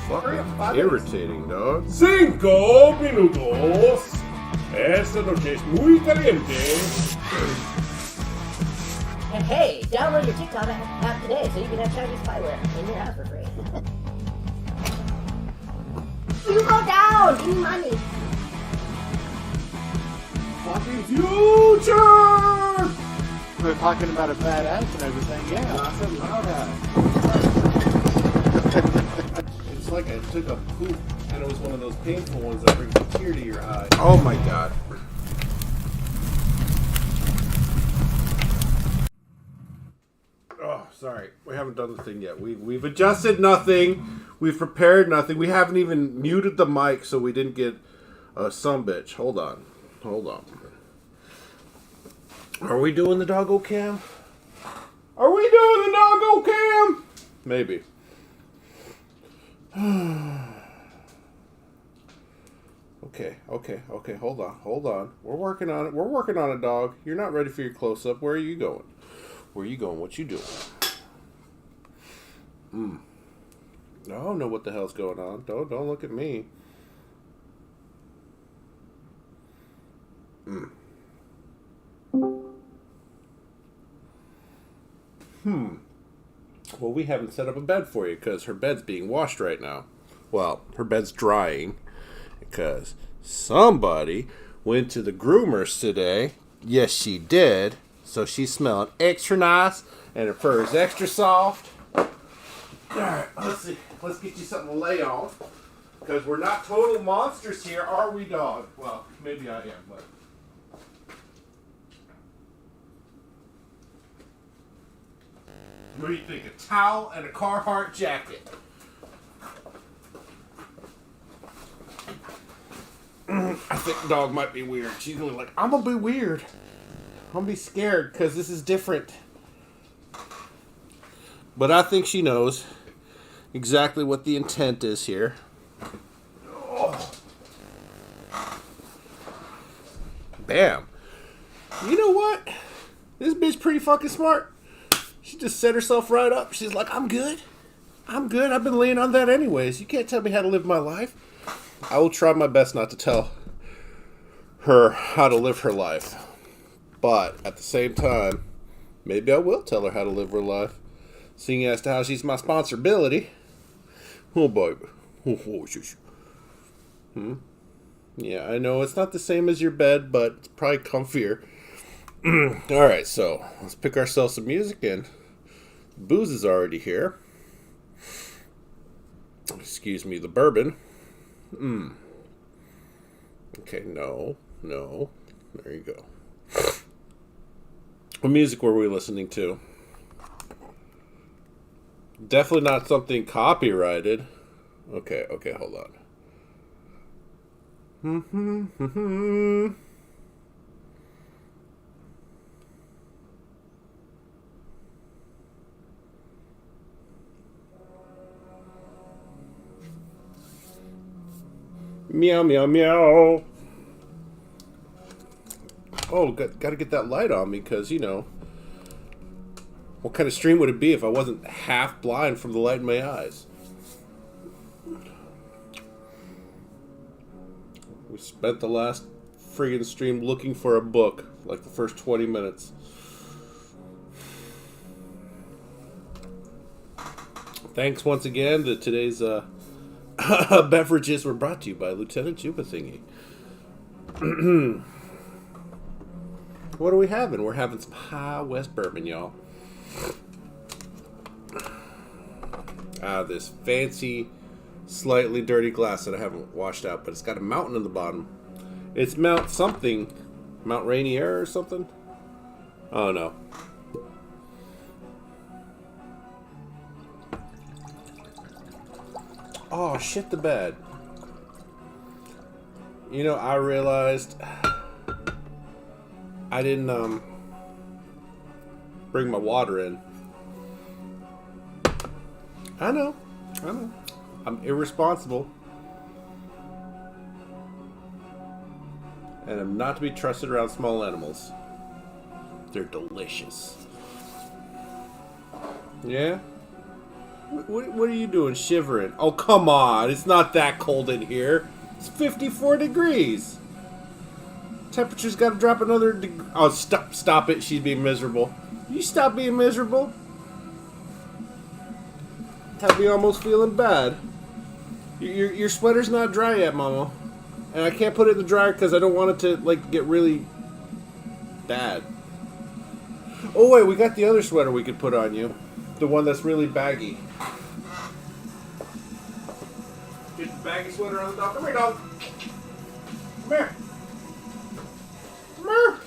Fucking irritating, dog. 5 minutos. Esta noche es muy caliente. And hey, download your TikTok app today so you can have Chinese spyware in your house for free. You go down! Give me money! Fucking future! We're talking about a badass and everything, yeah. Nothing about It's like I took a poop and it was one of those painful ones that brings a tear to your eye. Oh my god. Oh, sorry. We haven't done the thing yet. We've adjusted nothing. We've prepared nothing. We haven't even muted the mic so we didn't get a sumbitch. Hold on. Are we doing the doggo cam? Are we doing the doggo cam? Maybe. Okay. Hold on. We're working on it, dog. You're not ready for your close-up. Where are you going? What you doing? I don't know what the hell's going on. Don't look at me. Well, we haven't set up a bed for you because her bed's being washed right now. Well, her bed's drying because somebody went to the groomers today. Yes, she did. So she's smelling extra nice and her fur is extra soft. Alright, let's see. Let's get you something to lay on. Because we're not total monsters here, are we, dog? Well, maybe I am, but... What do you think? A towel and a Carhartt jacket. I think the dog might be weird. She's gonna be like, I'm gonna be weird. I'm gonna be scared because this is different. But I think she knows exactly what the intent is here. Oh. Bam. You know what? This bitch pretty fucking smart. She just set herself right up. She's like, I'm good. I've been laying on that anyways. You can't tell me how to live my life. I will try my best not to tell her how to live her life. But at the same time, maybe I will tell her how to live her life. Seeing as to how she's my sponsorability. Oh, baby. Yeah, I know it's not the same as your bed, but it's probably comfier. Alright, so let's pick ourselves some music in. Booze is already here. Excuse me, the bourbon. Okay, no. There you go. What music were we listening to? Definitely not something copyrighted. Okay, hold on. Meow, meow, meow. Oh, gotta get that light on me because, you know, what kind of stream would it be if I wasn't half blind from the light in my eyes? We spent the last friggin' stream looking for a book, like the first 20 minutes. Thanks once again to today's beverages were brought to you by Lieutenant Juba Thingy. What are we having? We're having some High West bourbon, y'all. Out of this fancy, slightly dirty glass that I haven't washed out, but it's got a mountain in the bottom. It's Mount something. Mount Rainier or something? Oh, no. Oh, shit the bed. You know, I realized I didn't bring my water in. I know. I'm irresponsible. And I'm not to be trusted around small animals. They're delicious. Yeah? What are you doing shivering? Oh, come on. It's not that cold in here. It's 54 degrees. Temperature's got to drop another degree. Oh, stop it. She's being miserable. You stop being miserable. Have me almost feeling bad. Your sweater's not dry yet, Mama. And I can't put it in the dryer because I don't want it to, like, get really bad. Oh, wait. We got the other sweater we could put on you. The one that's really baggy. Get the baggy sweater on the dog. Come here, dog. Come here. Come here.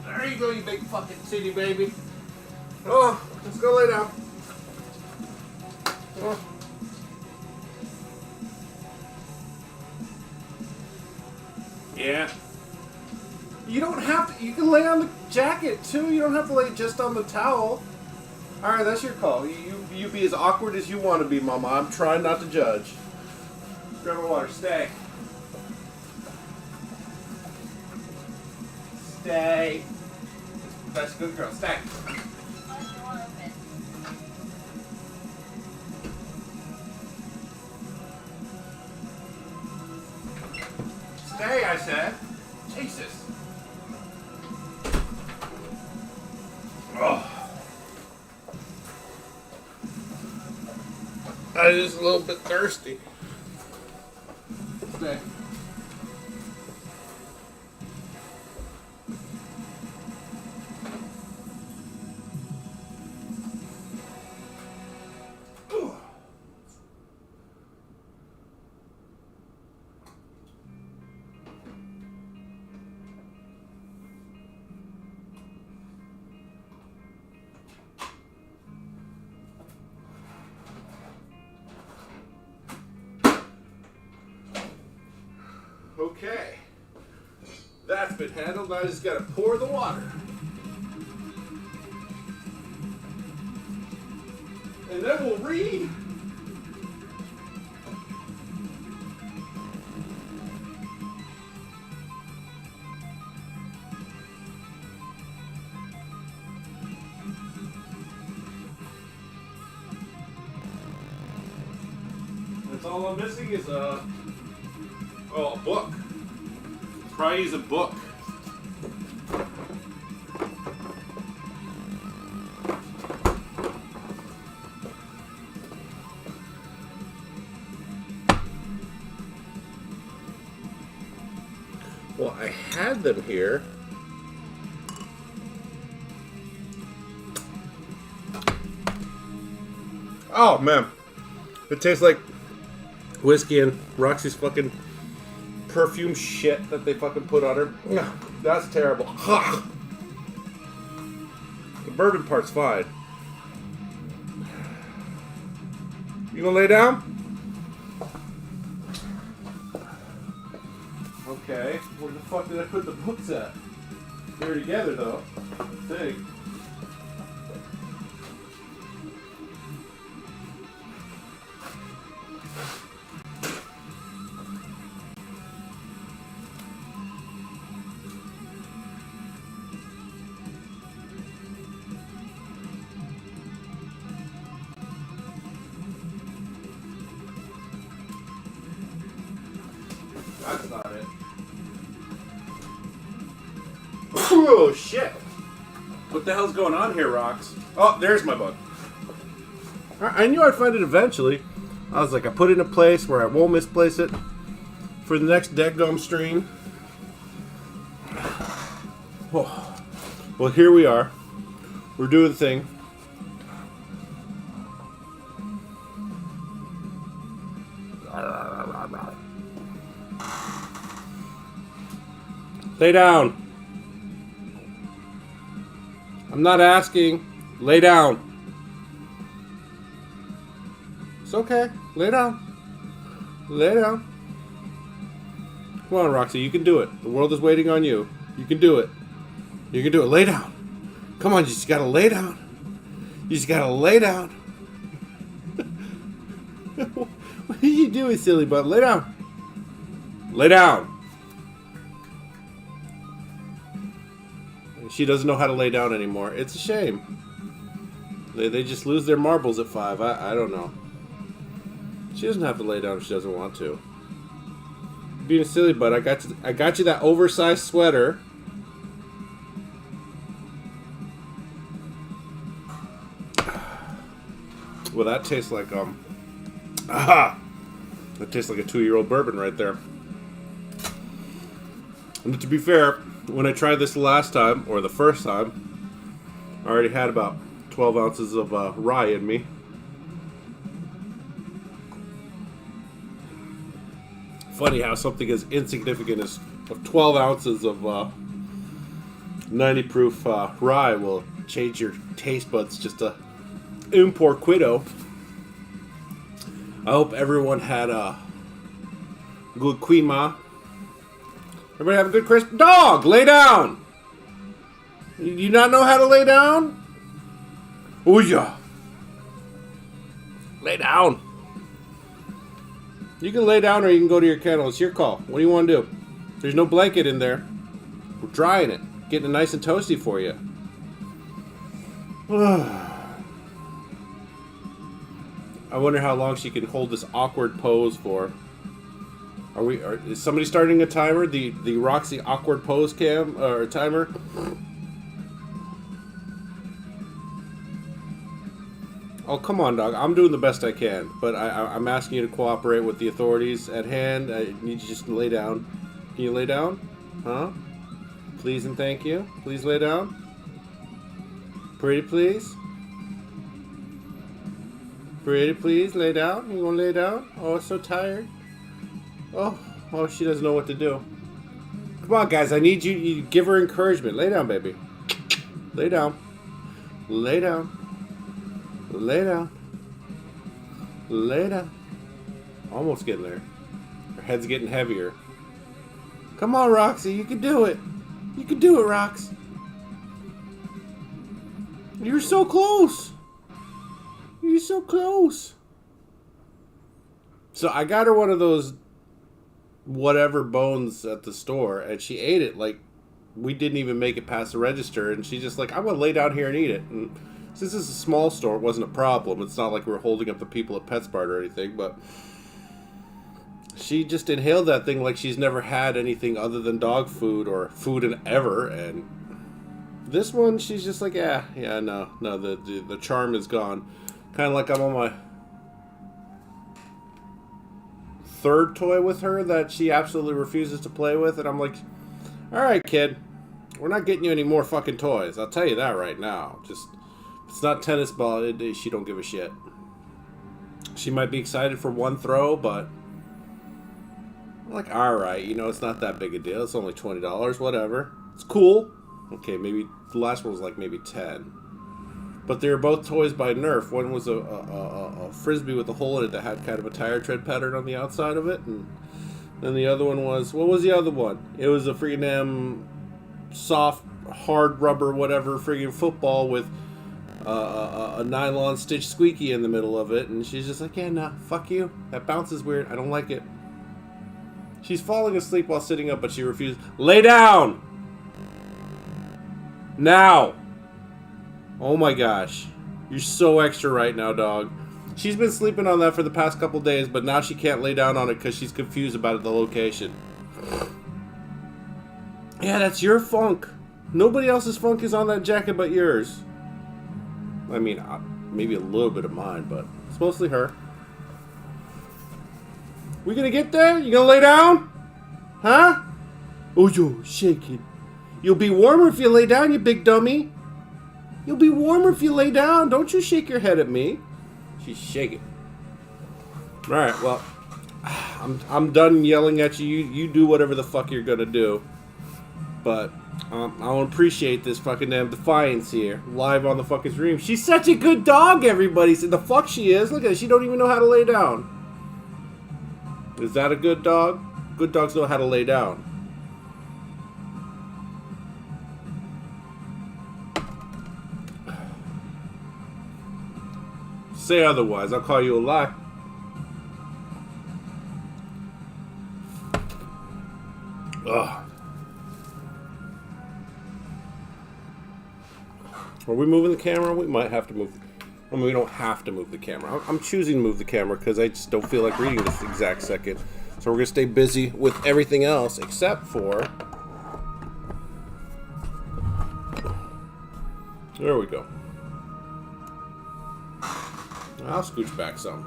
There you go, you big fucking city baby. Oh, let's go lay down. Oh. Yeah. You don't have to. You can lay on the jacket too. You don't have to lay just on the towel. All right, that's your call. You be as awkward as you want to be, Mama. I'm trying not to judge. Grab my water. Stay. Stay. That's a good girl. Stay. Stay, I said. Jesus. Oh. I'm just a little bit thirsty. Stay. Okay, that's been handled. Now I just gotta pour the water. And then we'll read. That's all I'm missing is a book. Probably use a book. Well, I had them here. Oh, man. It tastes like whiskey and Roxy's fucking perfume shit that they fucking put on her. That's terrible. The bourbon part's fine. You gonna lay down? Okay. Where the fuck did I put the books at? They're together though. I think. That's not it. Oh, shit. What the hell's going on here, Rox? Oh, there's my book. I knew I'd find it eventually. I was like, I put it in a place where I won't misplace it for the next Deckdome stream. Oh. Well, here we are. We're doing the thing. Lay down. I'm not asking. Lay down. It's okay. Lay down. Lay down. Come on, Roxy. You can do it. The world is waiting on you. You can do it. You can do it. Lay down. Come on. You just gotta lay down. You just gotta lay down. What are you doing, silly butt? Lay down. Lay down. She doesn't know how to lay down anymore. It's a shame. They just lose their marbles at 5. I don't know. She doesn't have to lay down if she doesn't want to. Being a silly butt, I got you that oversized sweater. Well, that tastes like that tastes like a 2-year-old bourbon right there. And to be fair, when I tried this last time, or the first time, I already had about 12 ounces of rye in me. Funny how something as insignificant as 12 ounces of 90 proof rye will change your taste buds just a por quiddo. I hope everyone had a good quima. Everybody have a good Christmas. Dog, lay down. You not know how to lay down? Ooh yeah. Lay down. You can lay down or you can go to your kennel. It's your call. What do you want to do? There's no blanket in there. We're drying it. Getting it nice and toasty for you. I wonder how long she can hold this awkward pose for. Is somebody starting a timer? The Roxy awkward pose cam or timer? Oh, come on, dog. I'm doing the best I can, but I'm asking you to cooperate with the authorities at hand. I need you just to lay down. Can you lay down? Huh? Please and thank you. Please lay down. Pretty please. Pretty please, lay down. You want to lay down? Oh, so tired. Oh, she doesn't know what to do. Come on, guys. I need you. You give her encouragement. Lay down, baby. Lay down. Lay down. Lay down. Lay down. Almost getting there. Her head's getting heavier. Come on, Roxy. You can do it. You can do it, Rox. You're so close. You're so close. So I got her one of those whatever bones at the store, and she ate it like we didn't even make it past the register, and she's just like, I'm going to lay down here and eat it. And since this is a small store, it wasn't a problem. It's not like we're holding up the people at PetSmart or anything, but she just inhaled that thing like she's never had anything other than dog food or food in ever, and this one, she's just like, no, the charm is gone. Kind of like I'm on my third toy with her that she absolutely refuses to play with, and I'm like, all right, kid, we're not getting you any more fucking toys. I'll tell you that right now. Just, it's not tennis ball. She don't give a shit. She might be excited for one throw, but I'm like, all right, it's not that big a deal. It's only $20, whatever. It's cool. Okay, maybe the last one was like maybe 10. But they were both toys by Nerf. One was a frisbee with a hole in it that had kind of a tire tread pattern on the outside of it, and then the other one was, what was the other one? It was a freaking damn soft, hard rubber, whatever, freaking football with a nylon stitch squeaky in the middle of it, and she's just like, yeah, nah, fuck you. That bounces weird. I don't like it. She's falling asleep while sitting up, but she refuses. Lay down! Now! Oh my gosh. You're so extra right now, dog. She's been sleeping on that for the past couple days, but now she can't lay down on it because she's confused about the location. Yeah, that's your funk. Nobody else's funk is on that jacket but yours. I mean, maybe a little bit of mine, but it's mostly her. We gonna get there? You gonna lay down? Huh? Oh, yo, shake it. You'll be warmer if you lay down, you big dummy. You'll be warmer if you lay down. Don't you shake your head at me. She's shaking. Alright, well, I'm done yelling at you. You do whatever the fuck you're gonna do. But I don't appreciate this fucking damn Defiance here, live on the fucking stream. She's such a good dog, everybody said. The fuck she is. Look at her. She don't even know how to lay down. Is that a good dog? Good dogs know how to lay down. Say otherwise, I'll call you a lie. Ugh. Are we moving the camera? We might have to move. I mean, we don't have to move the camera. I'm choosing to move the camera because I just don't feel like reading this exact second. So we're going to stay busy with everything else except for... There we go. I'll scooch back some.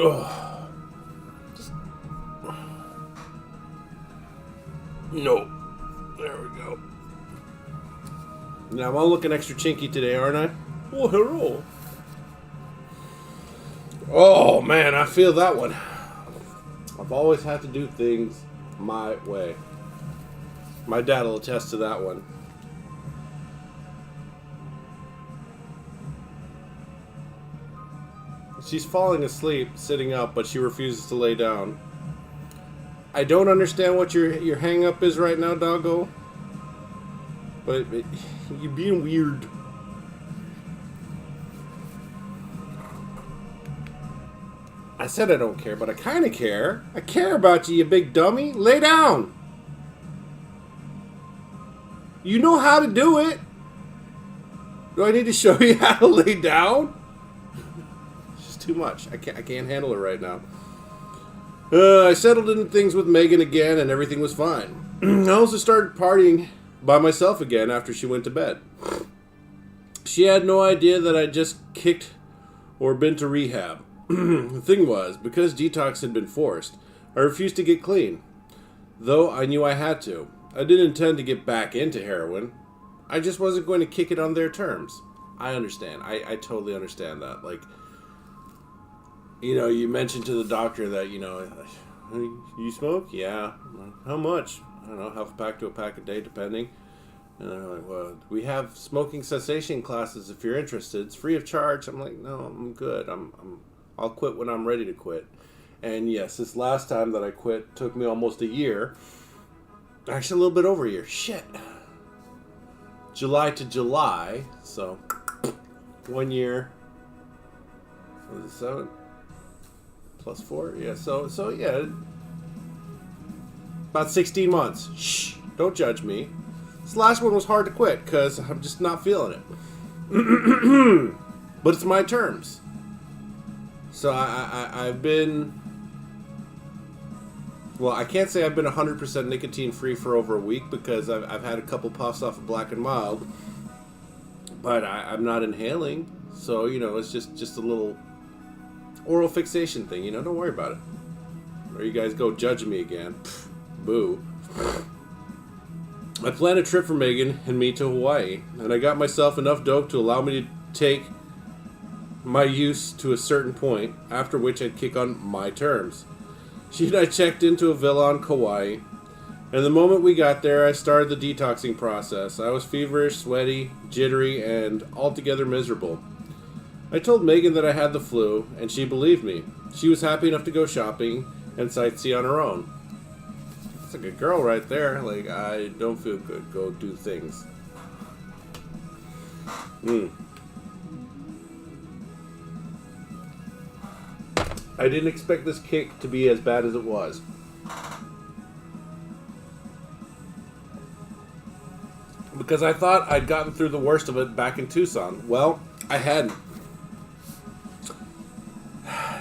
Ugh. No. There we go. Now I'm looking extra chinky today, aren't I? Oh, hello. Oh, man, I feel that one. I've always had to do things my way. My dad will attest to that one. She's falling asleep, sitting up, but she refuses to lay down. I don't understand what your hang-up is right now, doggo. But you're being weird. I said I don't care, but I kind of care. I care about you, you big dummy. Lay down. You know how to do it. Do I need to show you how to lay down? It's just too much. I can't handle it right now. I settled into things with Megan again, and everything was fine. I also started partying by myself again after she went to bed. She had no idea that I just kicked or been to rehab. The thing was, because detox had been forced, I refused to get clean, though I knew I had to. I didn't intend to get back into heroin. I just wasn't going to kick it on their terms. I understand. I totally understand that. Like, you know, you mentioned to the doctor that, you know, you smoke? Yeah. How much? I don't know, half a pack to a pack a day, depending. And they're like, well, we have smoking cessation classes if you're interested. It's free of charge. I'm like, no, I'm good. I'll quit when I'm ready to quit. And yes, this last time that I quit took me almost a year. Actually, a little bit over a year. Shit. July to July. So, 1 year. What is it, 7? Plus 4? Yeah, so yeah. About 16 months. Shh. Don't judge me. This last one was hard to quit because I'm just not feeling it. But it's my terms. So I've been... Well, I can't say I've been 100% nicotine free for over a week because I've had a couple puffs off of Black and Mild. But I'm not inhaling. So, you know, it's just a little oral fixation thing. You know, don't worry about it. Or you guys go judge me again. Pfft, boo. I planned a trip for Megan and me to Hawaii. And I got myself enough dope to allow me to take my use to a certain point, after which I'd kick on my terms. She and I checked into a villa on Kauai, and the moment we got there, I started the detoxing process. I was feverish, sweaty, jittery, and altogether miserable. I told Megan that I had the flu, and she believed me. She was happy enough to go shopping and sightsee on her own. That's a good girl right there. Like, I don't feel good. Go do things. I didn't expect this kick to be as bad as it was. Because I thought I'd gotten through the worst of it back in Tucson. Well, I hadn't.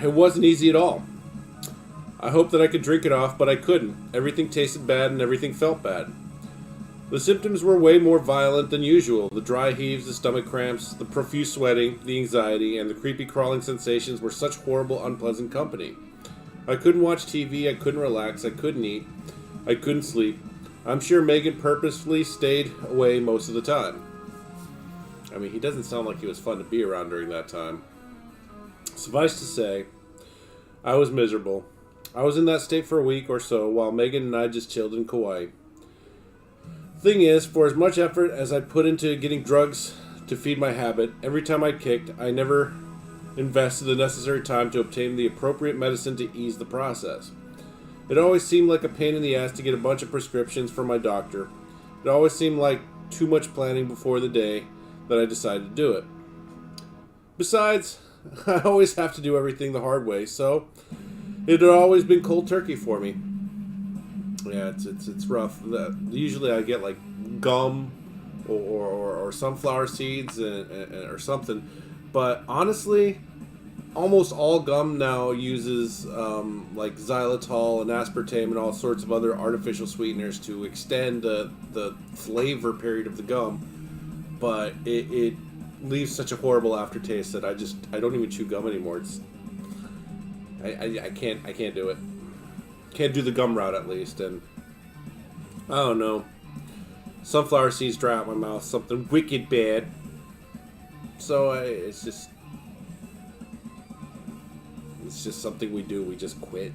It wasn't easy at all. I hoped that I could drink it off, but I couldn't. Everything tasted bad and everything felt bad. The symptoms were way more violent than usual. The dry heaves, the stomach cramps, the profuse sweating, the anxiety, and the creepy crawling sensations were such horrible, unpleasant company. I couldn't watch TV, I couldn't relax, I couldn't eat, I couldn't sleep. I'm sure Megan purposefully stayed away most of the time. I mean, he doesn't sound like he was fun to be around during that time. Suffice to say, I was miserable. I was in that state for a week or so while Megan and I just chilled in Kauai. Thing is, for as much effort as I put into getting drugs to feed my habit, every time I kicked, I never invested the necessary time to obtain the appropriate medicine to ease the process. It always seemed like a pain in the ass to get a bunch of prescriptions from my doctor. It always seemed like too much planning before the day that I decided to do it. Besides, I always have to do everything the hard way, so it had always been cold turkey for me. Yeah, it's rough. Usually I get like gum or sunflower seeds or something, but honestly, almost all gum now uses like xylitol and aspartame and all sorts of other artificial sweeteners to extend the flavor period of the gum, but it leaves such a horrible aftertaste that I don't even chew gum anymore. I can't do it. Can't do the gum route at least, and I don't know. Sunflower seeds dry out my mouth, something wicked bad. So it's just something we do. We just quit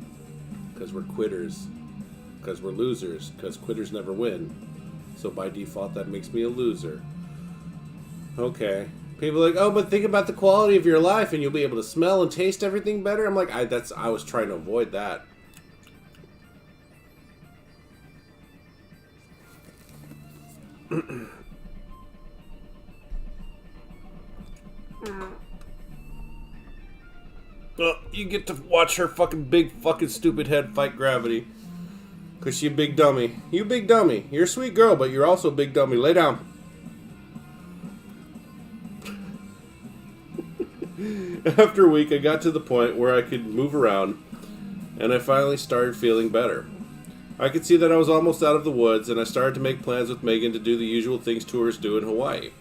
because we're quitters, because we're losers, because quitters never win. So by default, that makes me a loser. Okay. People are like, oh, but think about the quality of your life, and you'll be able to smell and taste everything better. I'm like, I was trying to avoid that. Well, you get to watch her fucking big fucking stupid head fight gravity. Because she a big dummy. You big dummy. You're a sweet girl, but you're also a big dummy. Lay down. After a week, I got to the point where I could move around, and I finally started feeling better. I could see that I was almost out of the woods, and I started to make plans with Megan to do the usual things tourists do in Hawaii.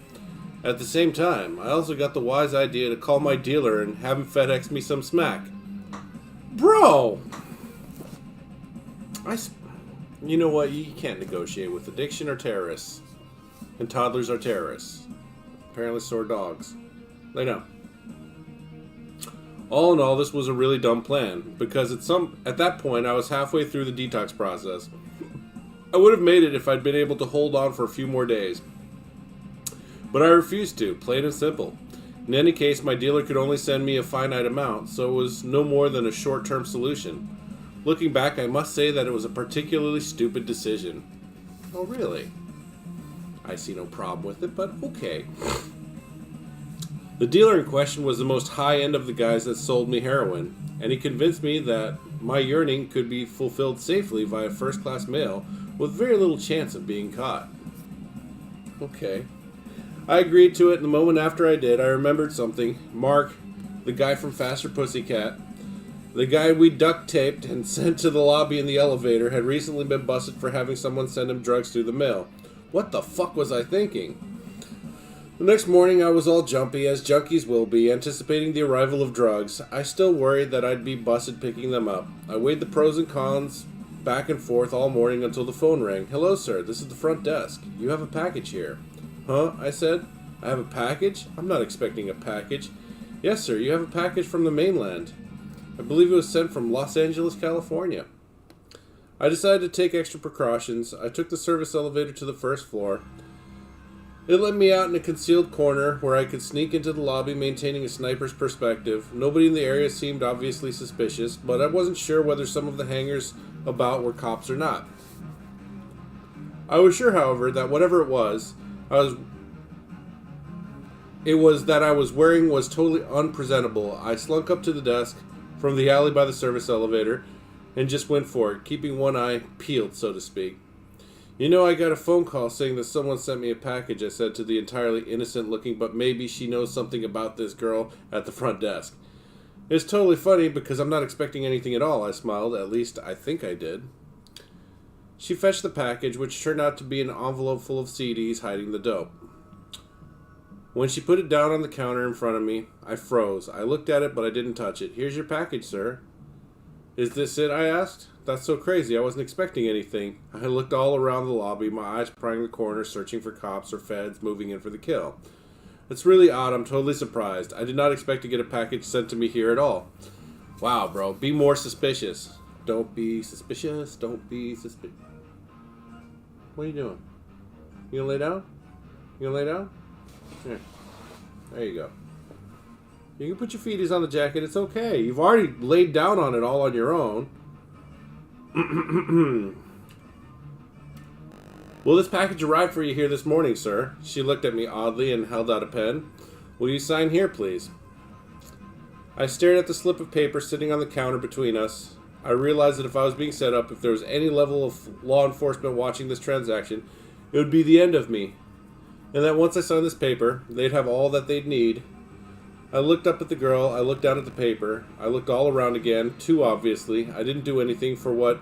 At the same time, I also got the wise idea to call my dealer and have him FedEx me some smack. Bro! You know what? You can't negotiate with addiction or terrorists. And toddlers are terrorists. Apparently so are dogs. Lay down. All in all, this was a really dumb plan, because at that point I was halfway through the detox process. I would have made it if I'd been able to hold on for a few more days. But I refused to, plain and simple. In any case, my dealer could only send me a finite amount, so it was no more than a short-term solution. Looking back, I must say that it was a particularly stupid decision. Oh, really? I see no problem with it, but okay. The dealer in question was the most high-end of the guys that sold me heroin, and he convinced me that my yearning could be fulfilled safely via first-class mail with very little chance of being caught. Okay. I agreed to it, and the moment after I did, I remembered something. Mark, the guy from Faster Pussycat, the guy we duct-taped and sent to the lobby in the elevator, had recently been busted for having someone send him drugs through the mail. What the fuck was I thinking? The next morning, I was all jumpy, as junkies will be, anticipating the arrival of drugs. I still worried that I'd be busted picking them up. I weighed the pros and cons back and forth all morning until the phone rang. Hello, sir. This is the front desk. You have a package here. Huh? I said. I have a package? I'm not expecting a package. Yes, sir. You have a package from the mainland. I believe it was sent from Los Angeles, California. I decided to take extra precautions. I took the service elevator to the first floor. It let me out in a concealed corner where I could sneak into the lobby maintaining a sniper's perspective. Nobody in the area seemed obviously suspicious, but I wasn't sure whether some of the hangers about were cops or not. I was sure, however, that whatever it was that I was wearing was totally unpresentable. I slunk up to the desk from the alley by the service elevator and just went for it, keeping one eye peeled, so to speak. You know, I got a phone call saying that someone sent me a package, I said to the entirely innocent looking, but maybe she knows something about this girl at the front desk. It's totally funny because I'm not expecting anything at all, I smiled. At least I think I did. She fetched the package, which turned out to be an envelope full of CDs hiding the dope. When she put it down on the counter in front of me, I froze. I looked at it, but I didn't touch it. Here's your package, sir. Is this it? I asked. That's so crazy. I wasn't expecting anything. I looked all around the lobby, my eyes prying the corner, searching for cops or feds moving in for the kill. It's really odd. I'm totally surprised. I did not expect to get a package sent to me here at all. Wow, bro. Be more suspicious. Don't be suspicious. Don't be suspicious. What are you doing? You gonna lay down? You gonna lay down? Here. There you go. You can put your feeties on the jacket. It's okay. You've already laid down on it all on your own. Will this package arrive for you here this morning, sir? She looked at me oddly and held out a pen. Will you sign here, please? I stared at the slip of paper sitting on the counter between us. I realized that if I was being set up, if there was any level of law enforcement watching this transaction, it would be the end of me. And that once I signed this paper, they'd have all that they'd need. I looked up at the girl, I looked down at the paper, I looked all around again, too obviously. I didn't do anything for what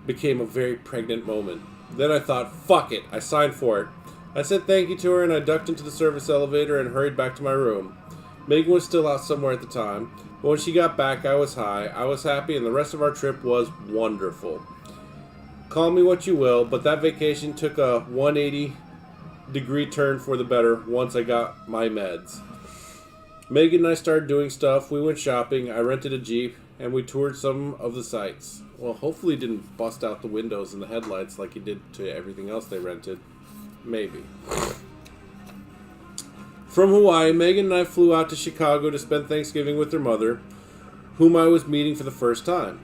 became a very pregnant moment. Then I thought, fuck it, I signed for it. I said thank you to her and I ducked into the service elevator and hurried back to my room. Megan was still out somewhere at the time, but when she got back I was high, I was happy, and the rest of our trip was wonderful. Call me what you will, but that vacation took a 180-degree turn for the better once I got my meds. Megan and I started doing stuff. We went shopping, I rented a Jeep, and we toured some of the sites. Well, hopefully it didn't bust out the windows and the headlights like it did to everything else they rented. Maybe. From Hawaii, Megan and I flew out to Chicago to spend Thanksgiving with her mother, whom I was meeting for the first time.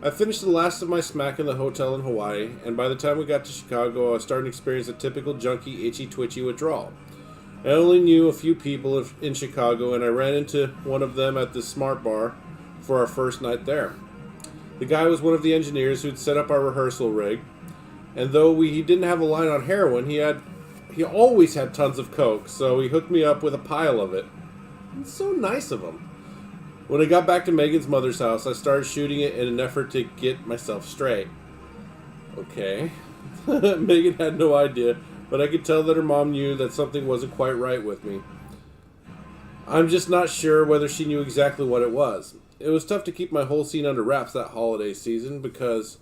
I finished the last of my smack in the hotel in Hawaii, and by the time we got to Chicago, I was starting to experience a typical junkie, itchy-twitchy withdrawal. I only knew a few people in Chicago, and I ran into one of them at the Smart Bar for our first night there. The guy was one of the engineers who'd set up our rehearsal rig, and though he didn't have a line on heroin, he always had tons of coke, so he hooked me up with a pile of it. It's so nice of him. When I got back to Megan's mother's house, I started shooting it in an effort to get myself straight. Okay. Megan had no idea, but I could tell that her mom knew that something wasn't quite right with me. I'm just not sure whether she knew exactly what it was. It was tough to keep my whole scene under wraps that holiday season because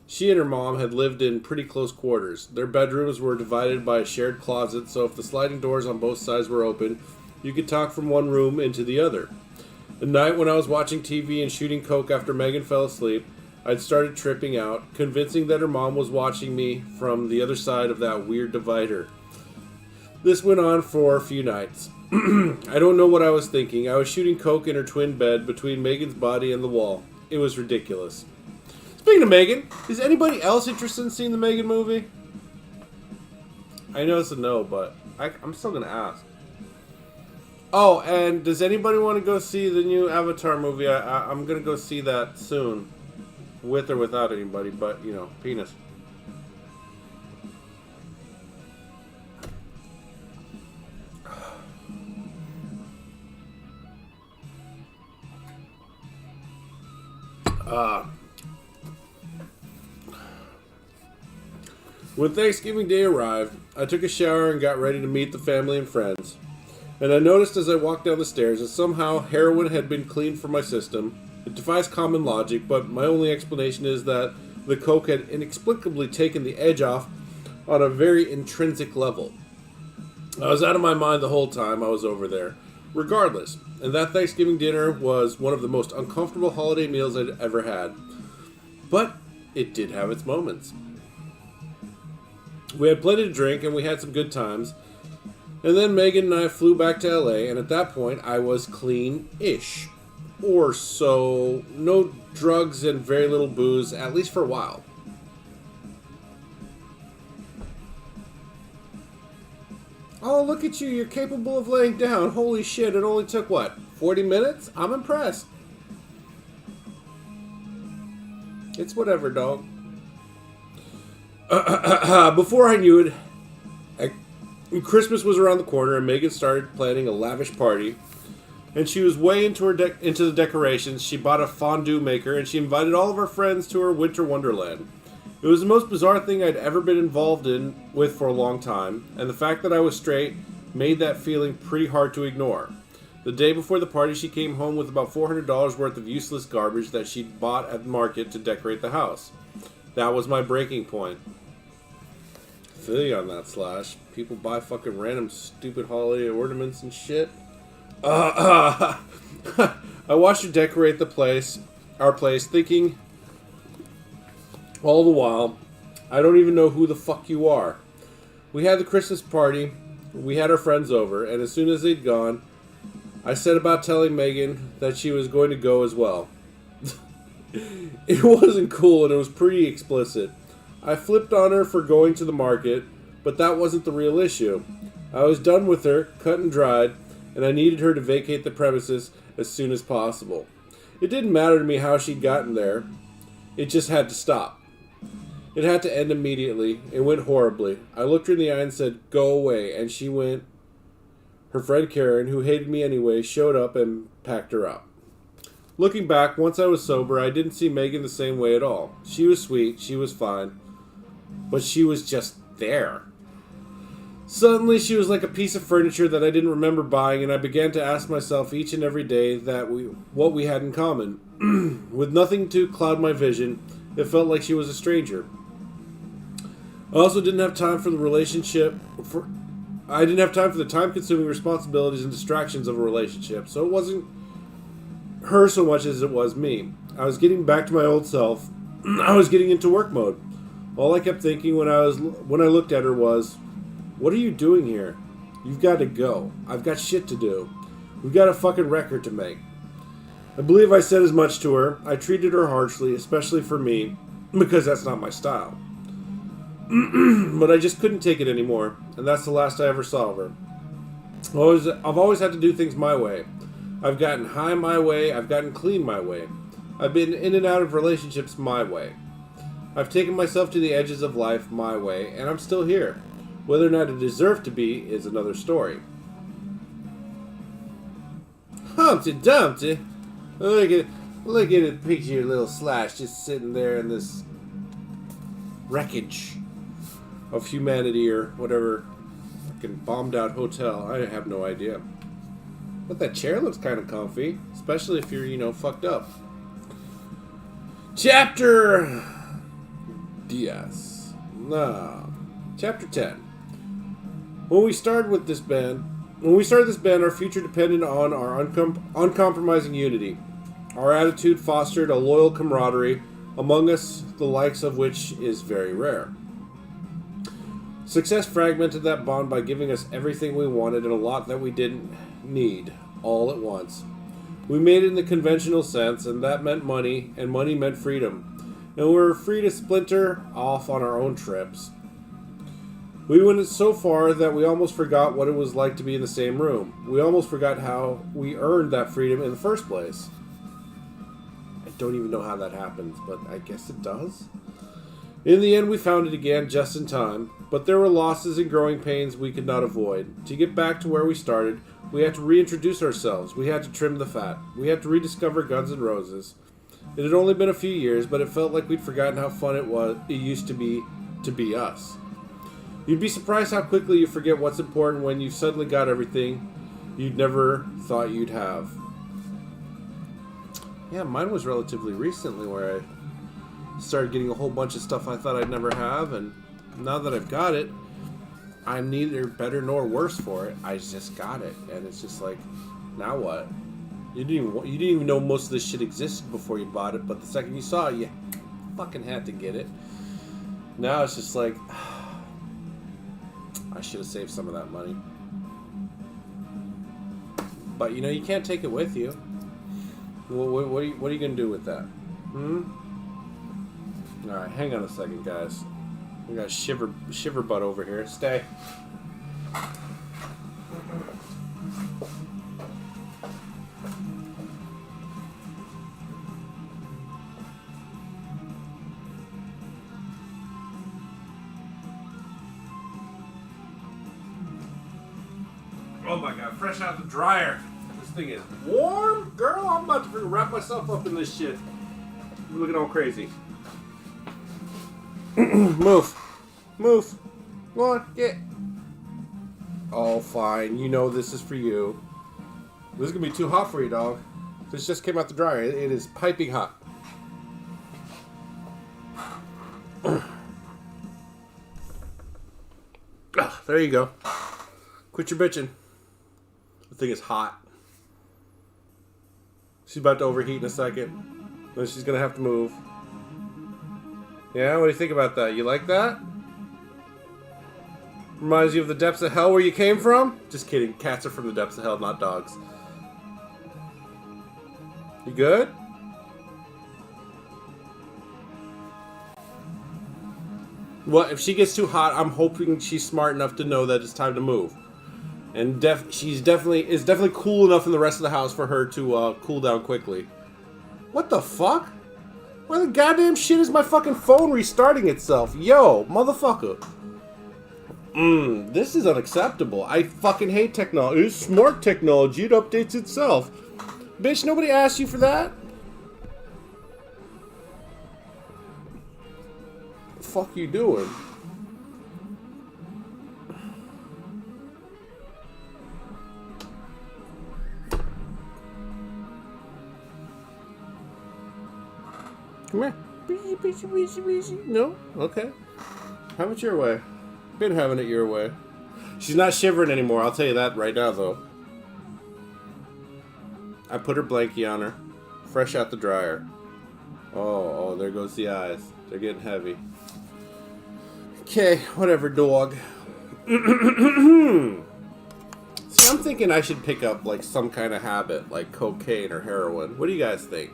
she and her mom had lived in pretty close quarters. Their bedrooms were divided by a shared closet, so if the sliding doors on both sides were open, you could talk from one room into the other. The night when I was watching TV and shooting coke after Megan fell asleep, I'd started tripping out, convincing that her mom was watching me from the other side of that weird divider. This went on for a few nights. I don't know what I was thinking. I was shooting coke in her twin bed between Megan's body and the wall. It was ridiculous. Speaking of Megan, is anybody else interested in seeing the Megan movie? I know it's a no, but I'm still going to ask. Oh, and does anybody want to go see the new Avatar movie? I'm going to go see that soon. With or without anybody, but, you know, penis. When Thanksgiving Day arrived, I took a shower and got ready to meet the family and friends. And I noticed as I walked down the stairs that somehow heroin had been cleaned from my system. It defies common logic, but my only explanation is that the coke had inexplicably taken the edge off on a very intrinsic level. I was out of my mind the whole time I was over there. Regardless, and that Thanksgiving dinner was one of the most uncomfortable holiday meals I'd ever had. But it did have its moments. We had plenty to drink and we had some good times. And then Megan and I flew back to LA, and at that point I was clean-ish. Or so. No drugs and very little booze, at least for a while. Oh, look at you, you're capable of laying down. Holy shit, it only took, what, 40 minutes? I'm impressed. It's whatever, dog. Before I knew it, Christmas was around the corner and Megan started planning a lavish party. And she was way into into the decorations. She bought a fondue maker and she invited all of her friends to her winter wonderland. It was the most bizarre thing I'd ever been involved with for a long time, and the fact that I was straight made that feeling pretty hard to ignore. The day before the party, she came home with about $400 worth of useless garbage that she'd bought at the market to decorate the house. That was my breaking point. Feel you on that, Slash. People buy fucking random stupid holiday ornaments and shit. I watched her decorate our place, thinking All the while, I don't even know who the fuck you are. We had the Christmas party, we had our friends over, and as soon as they'd gone, I set about telling Megan that she was going to go as well. It wasn't cool and it was pretty explicit. I flipped on her for going to the market, but that wasn't the real issue. I was done with her, cut and dried, and I needed her to vacate the premises as soon as possible. It didn't matter to me how she'd gotten there. It just had to stop. It had to end immediately. It went horribly. I looked her in the eye and said, "Go away," and she went. Her friend Karen, who hated me anyway, showed up and packed her up. Looking back, once I was sober, I didn't see Megan the same way at all. She was sweet, she was fine, but she was just there. Suddenly, she was like a piece of furniture that I didn't remember buying, and I began to ask myself each and every day what we had in common. With nothing to cloud my vision, it felt like she was a stranger. I also didn't have time for the time-consuming responsibilities and distractions of a relationship, so it wasn't her so much as it was me. I was getting back to my old self. I was getting into work mode. All I kept thinking when I looked at her was, "What are you doing here? You've got to go. I've got shit to do. We've got a fucking record to make." I believe I said as much to her. I treated her harshly, especially for me, because that's not my style. But I just couldn't take it anymore, and that's the last I ever saw of her. I've always had to do things my way. I've gotten high my way, I've gotten clean my way. I've been in and out of relationships my way. I've taken myself to the edges of life my way, and I'm still here. Whether or not I deserve to be is another story. Humpty Dumpty! Look at the picture of little Slash just sitting there in this wreckage of humanity or whatever fucking bombed out hotel. I have no idea. But that chair looks kind of comfy, especially if you're, fucked up. Chapter 10. When we started this band, our future depended on our uncompromising unity. Our attitude fostered a loyal camaraderie among us, the likes of which is very rare. Success fragmented that bond by giving us everything we wanted and a lot that we didn't need, all at once. We made it in the conventional sense, and that meant money, and money meant freedom. And we were free to splinter off on our own trips. We went so far that we almost forgot what it was like to be in the same room. We almost forgot how we earned that freedom in the first place. I don't even know how that happens, but I guess it does. In the end, we found it again just in time, but there were losses and growing pains we could not avoid. To get back to where we started, we had to reintroduce ourselves. We had to trim the fat. We had to rediscover Guns N' Roses. It had only been a few years, but it felt like we'd forgotten how fun it used to be us. You'd be surprised how quickly you forget what's important when you've suddenly got everything you'd never thought you'd have. Yeah, mine was relatively recently where I started getting a whole bunch of stuff I thought I'd never have, and now that I've got it, I'm neither better nor worse for it. I just got it, and it's just like, now what? You didn't even know most of this shit existed before you bought it, but the second you saw it, you fucking had to get it. Now it's just like, I should have saved some of that money. But you can't take it with you. What are you going to do with that? Alright, hang on a second, guys. We got shiver butt over here. Stay. Oh my god, fresh out the dryer. This thing is warm? Girl, I'm about to wrap myself up in this shit. I'm looking all crazy. Move. Go on, get. Oh, fine. You know this is for you. This is going to be too hot for you, dog. This just came out the dryer. It is piping hot. There you go. Quit your bitching. The thing is hot. She's about to overheat in a second. Then she's going to have to move. Yeah, what do you think about that? You like that? Reminds you of the depths of hell where you came from? Just kidding. Cats are from the depths of hell, not dogs. You good? Well, if she gets too hot, I'm hoping she's smart enough to know that it's time to move. And she's definitely cool enough in the rest of the house for her to cool down quickly. What the fuck? Why the goddamn shit is my fucking phone restarting itself? Yo, motherfucker. This is unacceptable. I fucking hate technology. It's smart technology. It updates itself. Bitch, nobody asked you for that. What the fuck you doing? Come here. No? Okay. Have it your way. Been having it your way. She's not shivering anymore, I'll tell you that right now, though. I put her blankie on her. Fresh out the dryer. Oh, there goes the eyes. They're getting heavy. Okay, whatever, dog. See, I'm thinking I should pick up, like, some kind of habit, like cocaine or heroin. What do you guys think?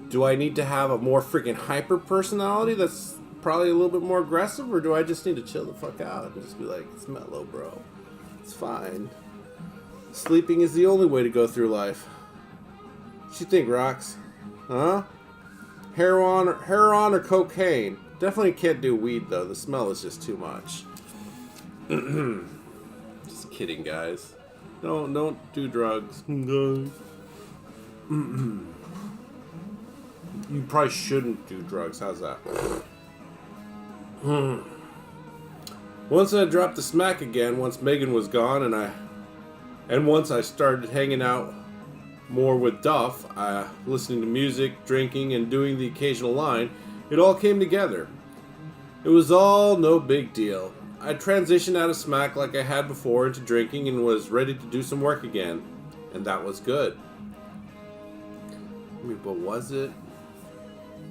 Do I need to have a more freaking hyper personality that's probably a little bit more aggressive, or do I just need to chill the fuck out and just be like, it's mellow, bro. It's fine. Sleeping is the only way to go through life. What you think, Rox? Huh? Heroin or cocaine? Definitely can't do weed, though. The smell is just too much. Just kidding, guys. Don't do drugs. You probably shouldn't do drugs. How's that? Once I dropped the smack again, once Megan was gone, and once I started hanging out more with Duff, listening to music, drinking, and doing the occasional line, it all came together. It was all no big deal. I transitioned out of smack like I had before into drinking and was ready to do some work again. And that was good. I mean, but was it?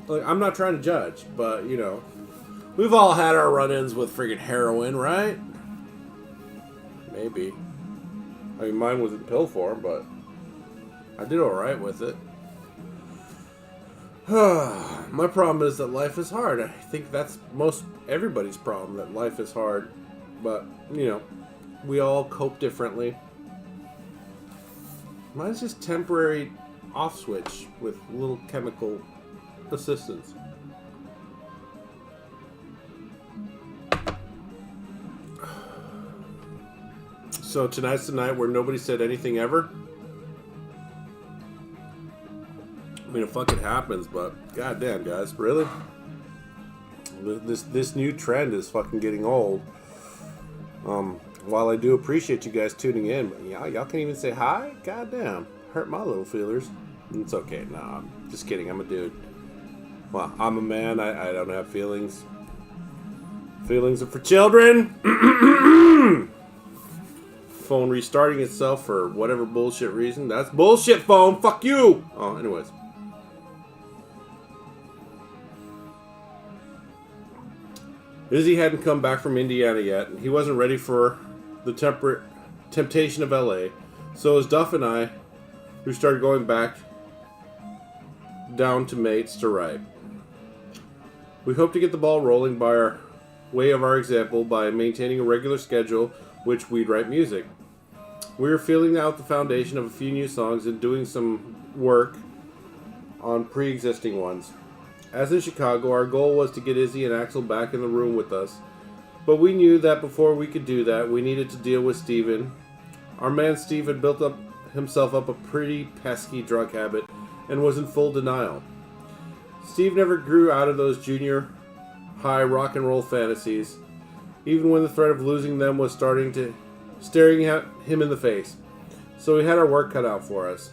Like, I'm not trying to judge, but, you know, we've all had our run-ins with friggin' heroin, right? Maybe. I mean, mine was in pill form, but I did alright with it. My problem is that life is hard. I think that's most everybody's problem, that life is hard. But, you know, we all cope differently. Mine's just temporary off switch with little chemical assistance. So tonight's the night where nobody said anything ever. I mean, it fucking happens, but goddamn, guys, really? This new trend is fucking getting old. While I do appreciate you guys tuning in, but y'all can't even say hi? Goddamn, hurt my little feelers. It's okay, nah, I'm just kidding, I'm a dude. Well, I'm a man, I don't have feelings. Feelings are for children! Phone restarting itself for whatever bullshit reason. That's bullshit, phone, fuck you! Oh, anyways. Izzy hadn't come back from Indiana yet, and he wasn't ready for the temptation of LA. So it was Duff and I who started going back down to mates to write. We hope to get the ball rolling by our way of our example by maintaining a regular schedule which we'd write music. We were filling out the foundation of a few new songs and doing some work on pre-existing ones. As in Chicago, our goal was to get Izzy and Axel back in the room with us. But we knew that before we could do that, we needed to deal with Steven. Our man Steve had built himself up a pretty pesky drug habit and was in full denial. Steve never grew out of those junior high rock and roll fantasies, even when the threat of losing them was staring at him in the face. So we had our work cut out for us.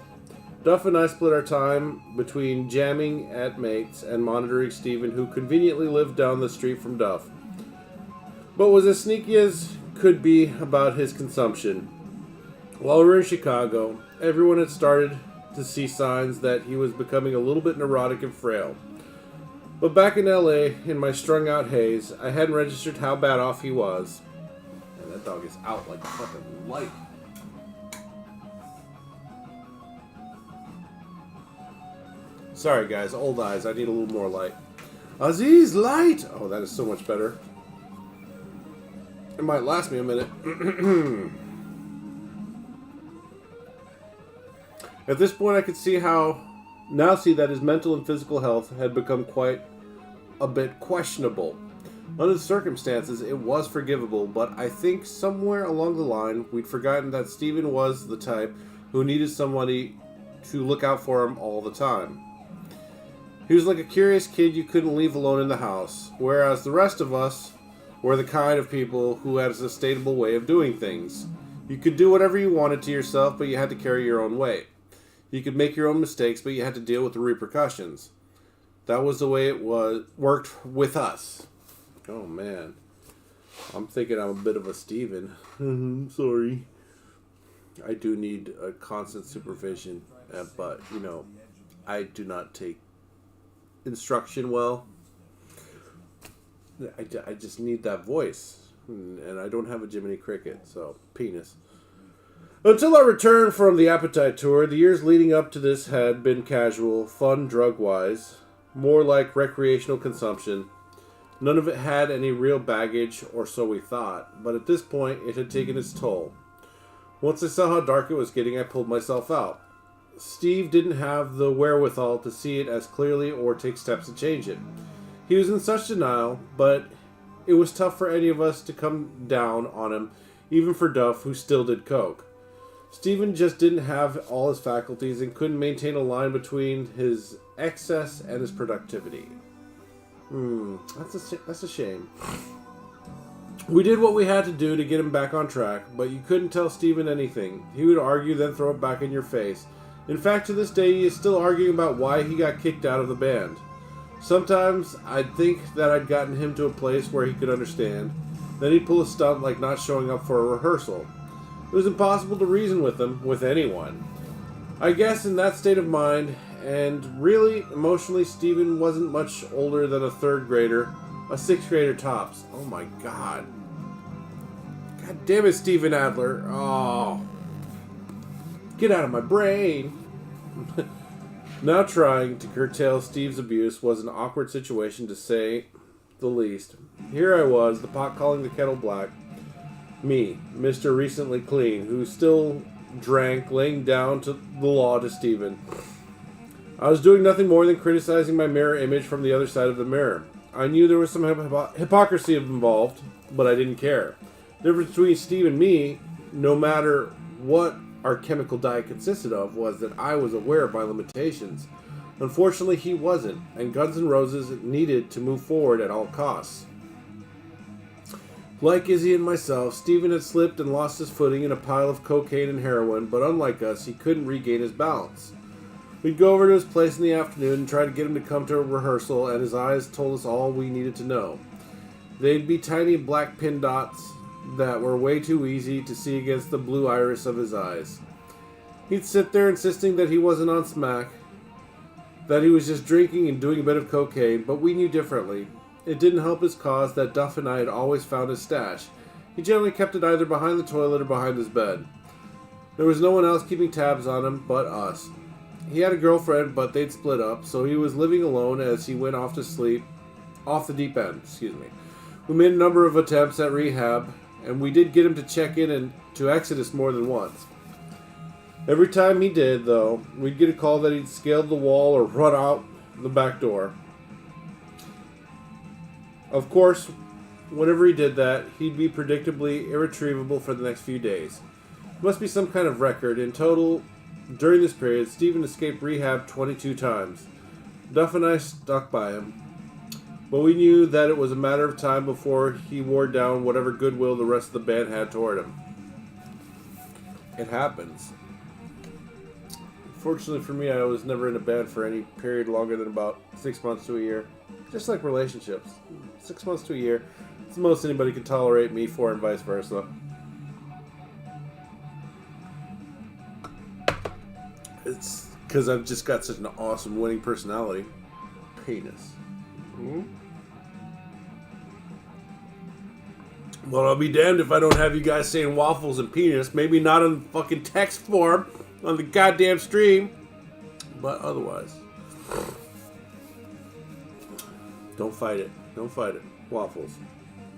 Duff and I split our time between jamming at mates and monitoring Steven, who conveniently lived down the street from Duff, but was as sneaky as could be about his consumption. While we were in Chicago, everyone had started to see signs that he was becoming a little bit neurotic and frail. But back in LA, in my strung out haze, I hadn't registered how bad off he was. And that dog is out like a fucking light. Sorry guys, old eyes, I need a little more light. Aziz, light! Oh, that is so much better. It might last me a minute. At this point, I could see that his mental and physical health had become quite a bit questionable. Under the circumstances, it was forgivable, but I think somewhere along the line, we'd forgotten that Steven was the type who needed somebody to look out for him all the time. He was like a curious kid you couldn't leave alone in the house, whereas the rest of us were the kind of people who had a sustainable way of doing things. You could do whatever you wanted to yourself, but you had to carry your own weight. You could make your own mistakes, but you had to deal with the repercussions. That was the way it worked with us. Oh man, I'm thinking I'm a bit of a Steven. Sorry. I do need a constant supervision, but you know, I do not take instruction well. I just need that voice, and I don't have a Jiminy Cricket, so penis. Until our return from the Appetite Tour, the years leading up to this had been casual, fun drug-wise, more like recreational consumption. None of it had any real baggage, or so we thought, but at this point it had taken its toll. Once I saw how dark it was getting, I pulled myself out. Steve didn't have the wherewithal to see it as clearly or take steps to change it. He was in such denial, but it was tough for any of us to come down on him, even for Duff, who still did coke. Steven just didn't have all his faculties and couldn't maintain a line between his excess and his productivity. That's a shame. We did what we had to do to get him back on track, but you couldn't tell Steven anything. He would argue, then throw it back in your face. In fact, to this day, he is still arguing about why he got kicked out of the band. Sometimes I'd think that I'd gotten him to a place where he could understand. Then he'd pull a stunt like not showing up for a rehearsal. It was impossible to reason with him, with anyone. I guess in that state of mind, and really, emotionally, Steven wasn't much older than a third grader, a sixth grader tops. Oh my god. God damn it, Steven Adler. Oh. Get out of my brain. Now trying to curtail Steve's abuse was an awkward situation to say the least. Here I was, the pot calling the kettle black. Me, Mr. Recently Clean, who still drank, laying down to the law to Steven. I was doing nothing more than criticizing my mirror image from the other side of the mirror. I knew there was some hypocrisy involved, but I didn't care. The difference between Steve and me, no matter what our chemical diet consisted of, was that I was aware of my limitations. Unfortunately, he wasn't, and Guns N' Roses needed to move forward at all costs. Like Izzy and myself, Steven had slipped and lost his footing in a pile of cocaine and heroin, but unlike us, he couldn't regain his balance. We'd go over to his place in the afternoon and try to get him to come to a rehearsal, and his eyes told us all we needed to know. They'd be tiny black pin dots that were way too easy to see against the blue iris of his eyes. He'd sit there insisting that he wasn't on smack, that he was just drinking and doing a bit of cocaine, but we knew differently. It didn't help his cause that Duff and I had always found his stash. He generally kept it either behind the toilet or behind his bed. There was no one else keeping tabs on him but us. He had a girlfriend, but they'd split up, so he was living alone as he went off the deep end. We made a number of attempts at rehab, and we did get him to check in and to Exodus more than once. Every time he did, though, we'd get a call that he'd scaled the wall or run out the back door. Of course, whenever he did that, he'd be predictably irretrievable for the next few days. It must be some kind of record. In total, during this period, Steven escaped rehab 22 times. Duff and I stuck by him, but we knew that it was a matter of time before he wore down whatever goodwill the rest of the band had toward him. It happens. Fortunately for me, I was never in a band for any period longer than about 6 months to a year. Just like relationships. 6 months to a year. It's the most anybody can tolerate me for, and vice versa. It's because I've just got such an awesome winning personality. Penis. Well, I'll be damned if I don't have you guys saying waffles and penis. Maybe not in fucking text form on the goddamn stream, but otherwise. Don't fight it. Don't fight it. Waffles.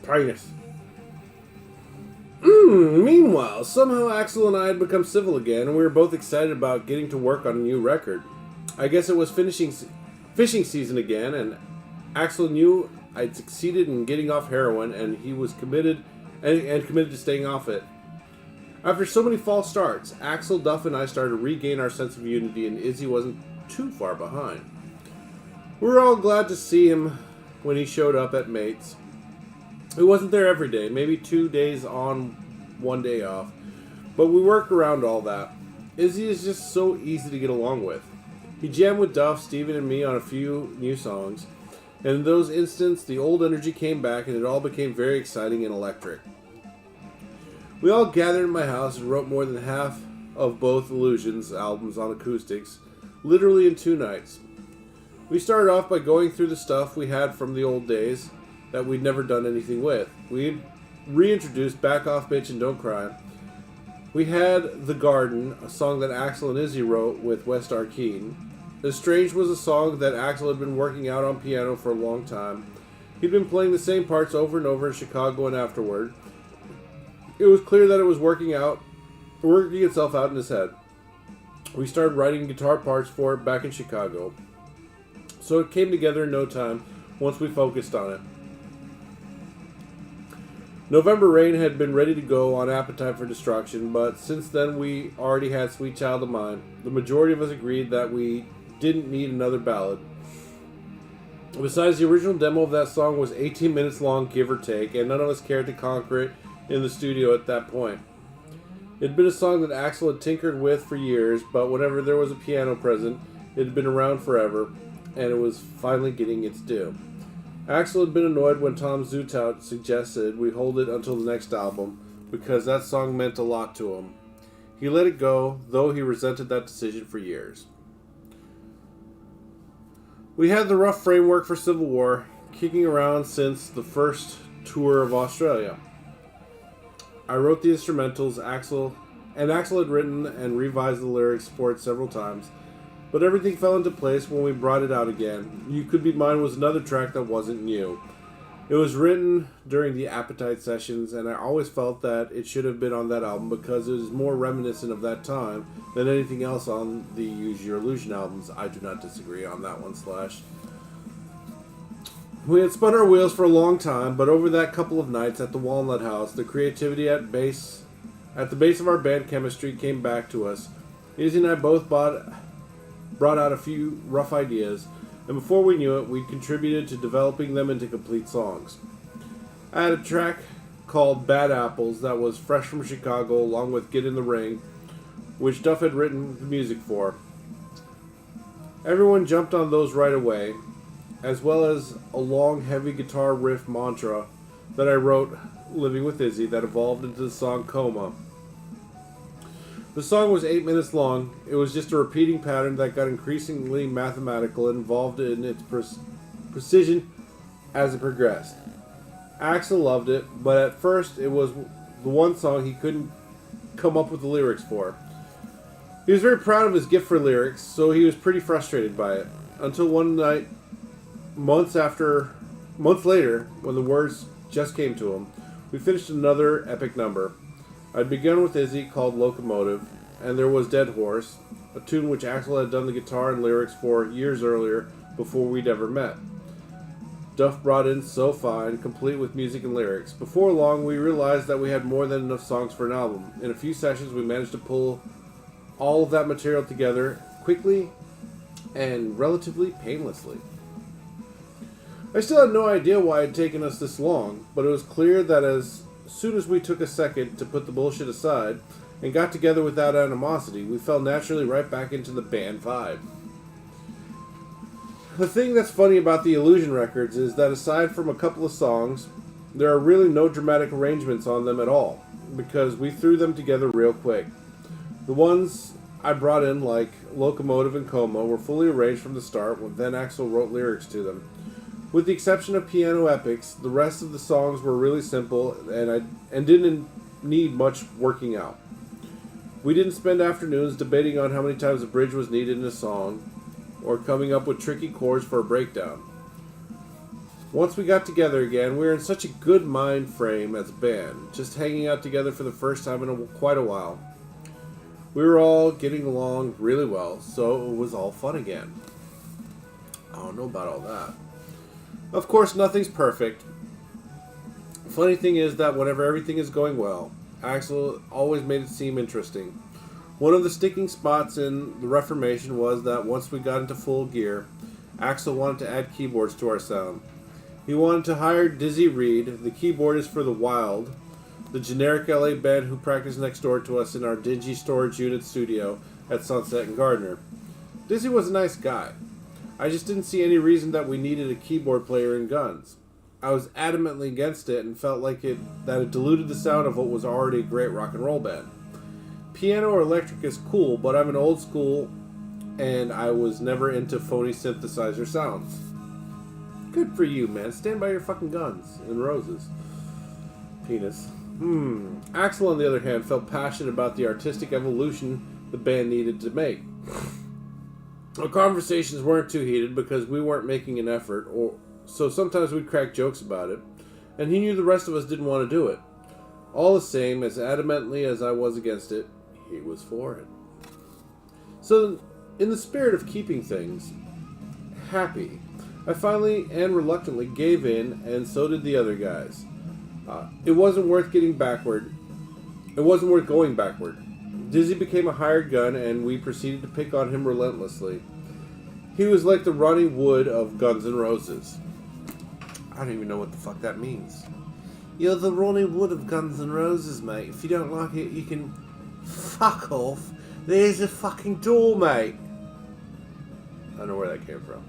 Penis. Meanwhile, somehow Axel and I had become civil again, and we were both excited about getting to work on a new record. I guess it was fishing season again, and Axel knew I'd succeeded in getting off heroin, and he was committed to staying off it. After so many false starts, Axel, Duff, and I started to regain our sense of unity, and Izzy wasn't too far behind. We were all glad to see him when he showed up at Mates. He wasn't there every day, maybe 2 days on, 1 day off, but we worked around all that. Izzy is just so easy to get along with. He jammed with Duff, Steven, and me on a few new songs, and in those instants, the old energy came back and it all became very exciting and electric. We all gathered in my house and wrote more than half of both Illusions albums on acoustics, literally in 2 nights. We started off by going through the stuff we had from the old days that we'd never done anything with. We reintroduced Back Off Bitch and Don't Cry. We had The Garden, a song that Axel and Izzy wrote with West Arkeen. Estranged was a song that Axel had been working out on piano for a long time. He'd been playing the same parts over and over in Chicago and afterward. It was clear that it was working itself out in his head. We started writing guitar parts for it back in Chicago. So it came together in no time once we focused on it. November Rain had been ready to go on Appetite for Destruction, but since then we already had Sweet Child of Mine. The majority of us agreed that we didn't need another ballad. Besides, the original demo of that song was 18 minutes long, give or take, and none of us cared to conquer it in the studio at that point. It had been a song that Axel had tinkered with for years, but whenever there was a piano present, it had been around forever, and it was finally getting its due. Axel had been annoyed when Tom Zutaut suggested we hold it until the next album, because that song meant a lot to him. He let it go, though he resented that decision for years. We had the rough framework for Civil War, kicking around since the first tour of Australia. I wrote the instrumentals, Axel had written and revised the lyrics for it several times, but everything fell into place when we brought it out again. You Could Be Mine was another track that wasn't new. It was written during the Appetite sessions, and I always felt that it should have been on that album because it is more reminiscent of that time than anything else on the Use Your Illusion albums. I do not disagree on that one, Slash. We had spun our wheels for a long time, but over that couple of nights at the Walnut House, the creativity at the base of our band chemistry came back to us. Izzy and I both brought out a few rough ideas, and before we knew it, we contributed to developing them into complete songs. I had a track called Bad Apples that was fresh from Chicago, along with Get in the Ring, which Duff had written the music for. Everyone jumped on those right away, as well as a long, heavy guitar riff mantra that I wrote living with Izzy that evolved into the song Coma. The song was 8 minutes long. It was just a repeating pattern that got increasingly mathematical and involved in its precision as it progressed. Axel loved it, but at first it was the one song he couldn't come up with the lyrics for. He was very proud of his gift for lyrics, so he was pretty frustrated by it. Until one night, months later, when the words just came to him, we finished another epic number. I'd begun with Izzy, called Locomotive, and there was Dead Horse, a tune which Axel had done the guitar and lyrics for years earlier, before we'd ever met. Duff brought in So Fine, complete with music and lyrics. Before long, we realized that we had more than enough songs for an album. In a few sessions, we managed to pull all of that material together quickly and relatively painlessly. I still had no idea why it had taken us this long, but it was clear that as soon as we took a second to put the bullshit aside and got together without animosity, we fell naturally right back into the band vibe. The thing that's funny about the Illusion records is that aside from a couple of songs, there are really no dramatic arrangements on them at all, because we threw them together real quick. The ones I brought in, like Locomotive and Coma, were fully arranged from the start, when then Axel wrote lyrics to them. With the exception of piano epics, the rest of the songs were really simple and didn't need much working out. We didn't spend afternoons debating on how many times a bridge was needed in a song, or coming up with tricky chords for a breakdown. Once we got together again, we were in such a good mind frame as a band, just hanging out together for the first time in quite a while. We were all getting along really well, so it was all fun again. I don't know about all that. Of course, nothing's perfect. Funny thing is that whenever everything is going well, Axel always made it seem interesting. One of the sticking spots in the Reformation was that once we got into full gear, Axel wanted to add keyboards to our sound. He wanted to hire Dizzy Reed, the keyboardist for The Wild, the generic LA band who practiced next door to us in our dingy storage unit studio at Sunset and Gardner. Dizzy was a nice guy. I just didn't see any reason that we needed a keyboard player in Guns. I was adamantly against it and felt like it diluted the sound of what was already a great rock and roll band. Piano or electric is cool, but I'm an old school and I was never into phony synthesizer sounds. Good for you, man. Stand by your fucking guns and roses. Penis. Axel, on the other hand, felt passionate about the artistic evolution the band needed to make. Our conversations weren't too heated because we weren't making an effort, so sometimes we'd crack jokes about it, and he knew the rest of us didn't want to do it. All the same, as adamantly as I was against it, he was for it. So, in the spirit of keeping things happy, I finally and reluctantly gave in, and so did the other guys. It wasn't worth going backward. Dizzy became a hired gun, and we proceeded to pick on him relentlessly. He was like the Ronnie Wood of Guns N' Roses. I don't even know what the fuck that means. You're the Ronnie Wood of Guns N' Roses, mate. If you don't like it, you can fuck off. There's a fucking door, mate. I don't know where that came from.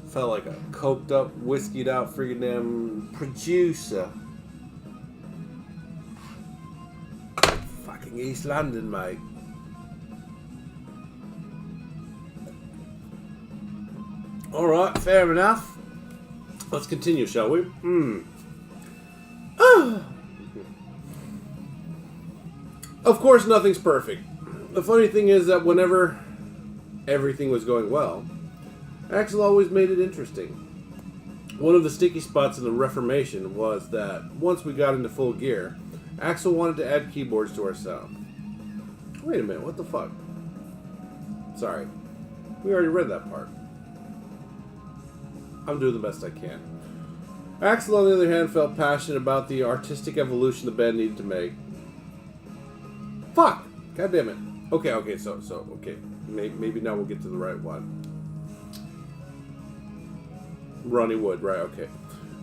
Felt like a coked up, whiskeyed out friggin' damn producer. Fucking East London, mate. Alright, fair enough. Let's continue, shall we? Of course, nothing's perfect. The funny thing is that whenever everything was going well, Axel always made it interesting. One of the sticky spots in the Reformation was that once we got into full gear, Axel wanted to add keyboards to our sound. Wait a minute, what the fuck? Sorry, we already read that part. I'm doing the best I can. Axel, on the other hand, felt passionate about the artistic evolution the band needed to make. Fuck! God damn it. Okay, so, maybe now we'll get to the right one. Ronnie Wood, right, okay.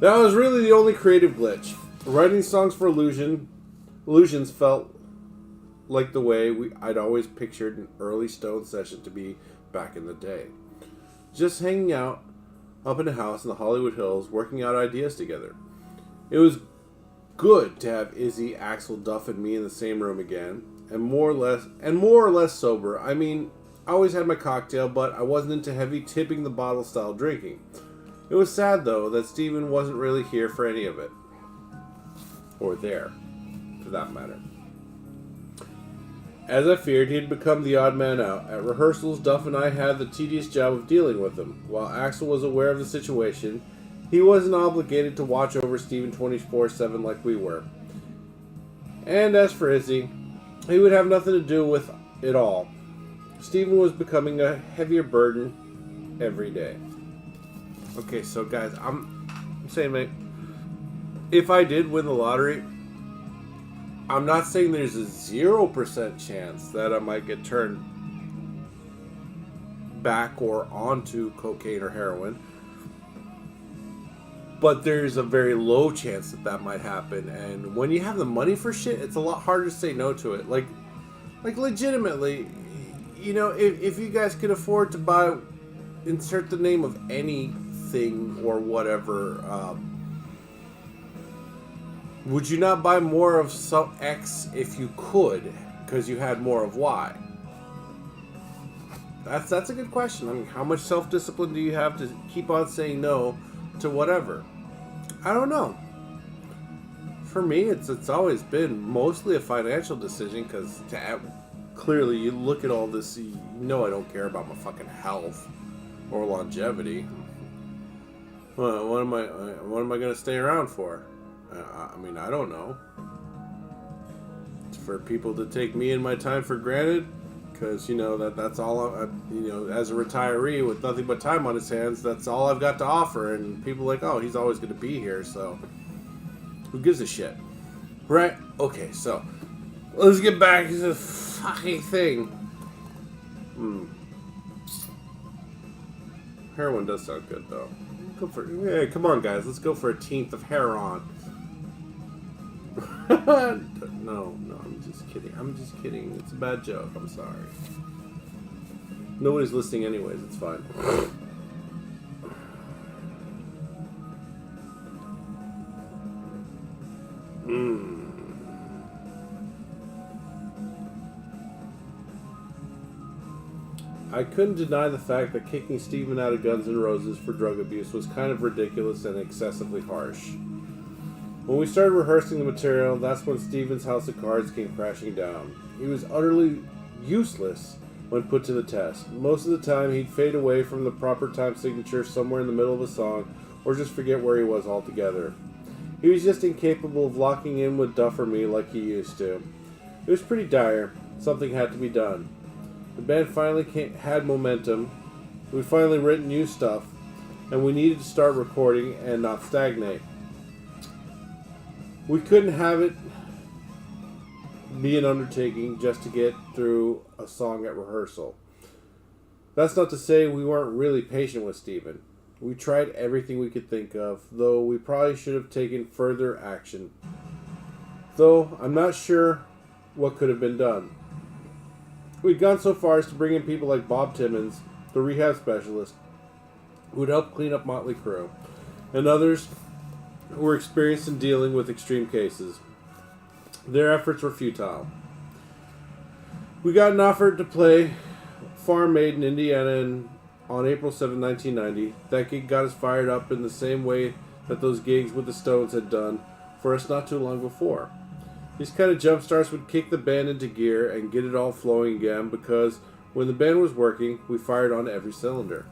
That was really the only creative glitch. Writing songs for Illusions felt like the way I'd always pictured an early Stone session to be back in the day. Just hanging out up in a house in the Hollywood Hills, working out ideas together. It was good to have Izzy, Axel, Duff, and me in the same room again, and more or less sober. I mean, I always had my cocktail, but I wasn't into heavy tipping the bottle style drinking. It was sad, though, that Steven wasn't really here for any of it. Or there, for that matter. As I feared, he had become the odd man out. At rehearsals, Duff and I had the tedious job of dealing with him. While Axel was aware of the situation, he wasn't obligated to watch over Steven 24/7 like we were. And as for Izzy, he would have nothing to do with it all. Steven was becoming a heavier burden every day. Okay, so guys, I'm saying, mate, if I did win the lottery, I'm not saying there's a 0% chance that I might get turned back or onto cocaine or heroin. But there's a very low chance that that might happen. And when you have the money for shit, it's a lot harder to say no to it. Like legitimately, you know, if you guys could afford to buy, insert the name of anything or whatever, would you not buy more of some X if you could, because you had more of Y? That's a good question. I mean, how much self-discipline do you have to keep on saying no to whatever. I don't know. For me, it's always been mostly a financial decision because clearly you look at all this, you know I don't care about my fucking health or longevity. What am I gonna stay around for? I mean, I don't know. It's for people to take me and my time for granted, because that's all. As a retiree with nothing but time on his hands, that's all I've got to offer. And people are like, oh, he's always gonna be here, so who gives a shit, right? Okay, so let's get back to the fucking thing. Heroin does sound good though. Come on, guys, let's go for a teenth of heroin. No, I'm just kidding. It's a bad joke. I'm sorry. Nobody's listening anyways. It's fine. I couldn't deny the fact that kicking Steven out of Guns N' Roses for drug abuse was kind of ridiculous and excessively harsh. When we started rehearsing the material, that's when Steven's house of cards came crashing down. He was utterly useless when put to the test. Most of the time, he'd fade away from the proper time signature somewhere in the middle of a song, or just forget where he was altogether. He was just incapable of locking in with Duff or me like he used to. It was pretty dire. Something had to be done. The band finally had momentum. We'd finally written new stuff, and we needed to start recording and not stagnate. We couldn't have it be an undertaking just to get through a song at rehearsal. That's not to say we weren't really patient with Steven. We tried everything we could think of, though we probably should have taken further action. Though I'm not sure what could have been done. We'd gone so far as to bring in people like Bob Timmons, the rehab specialist, who would help clean up Motley Crue, and others who were experienced in dealing with extreme cases. Their efforts were futile. We got an offer to play Farm Maid in Indiana on April 7, 1990. That gig got us fired up in the same way that those gigs with the Stones had done for us not too long before. These kind of jump starts would kick the band into gear and get it all flowing again, because when the band was working, we fired on every cylinder.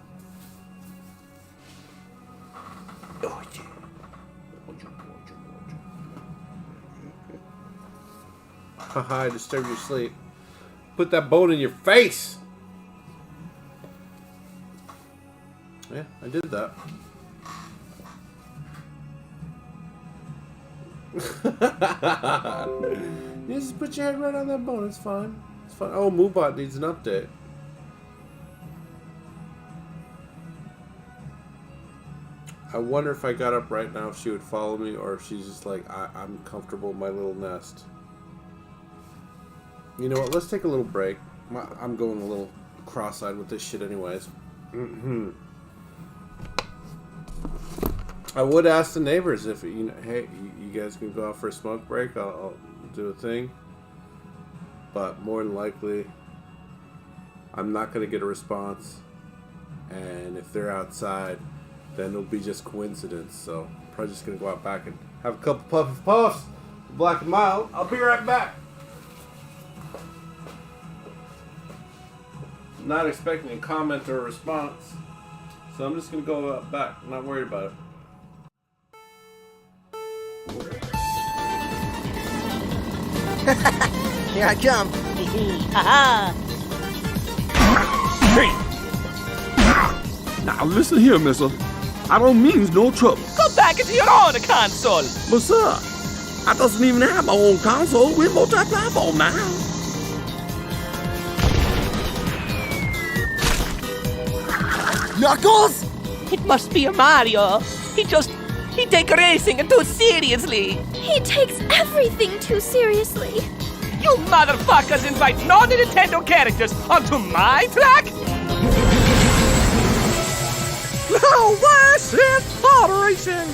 Haha, I disturbed your sleep. Put that bone in your face! Yeah, I did that. You just put your head right on that bone, it's fine. It's fine. Oh, Moobot needs an update. I wonder if I got up right now if she would follow me, or if she's just like, I'm comfortable in my little nest. You know what, let's take a little break. I'm going a little cross-eyed with this shit anyways. I would ask the neighbors if, hey, you guys can go out for a smoke break. I'll do a thing. But more than likely, I'm not going to get a response. And if they're outside, then it'll be just coincidence. So I'm probably just going to go out back and have a couple puffs, black and mild. I'll be right back. Not expecting a comment or a response. So I'm just going to go out back. I'm not worried about it. Here I come. Ha Hey! Now listen here, mister. I don't mean no trouble. Go back into your own console. But sir, I doesn't even have my own console. We're multi-platform now. Knuckles? It must be a Mario. He takes racing too seriously. He takes everything too seriously. You motherfuckers invite non-Nintendo characters onto my track? No, this is auto racing.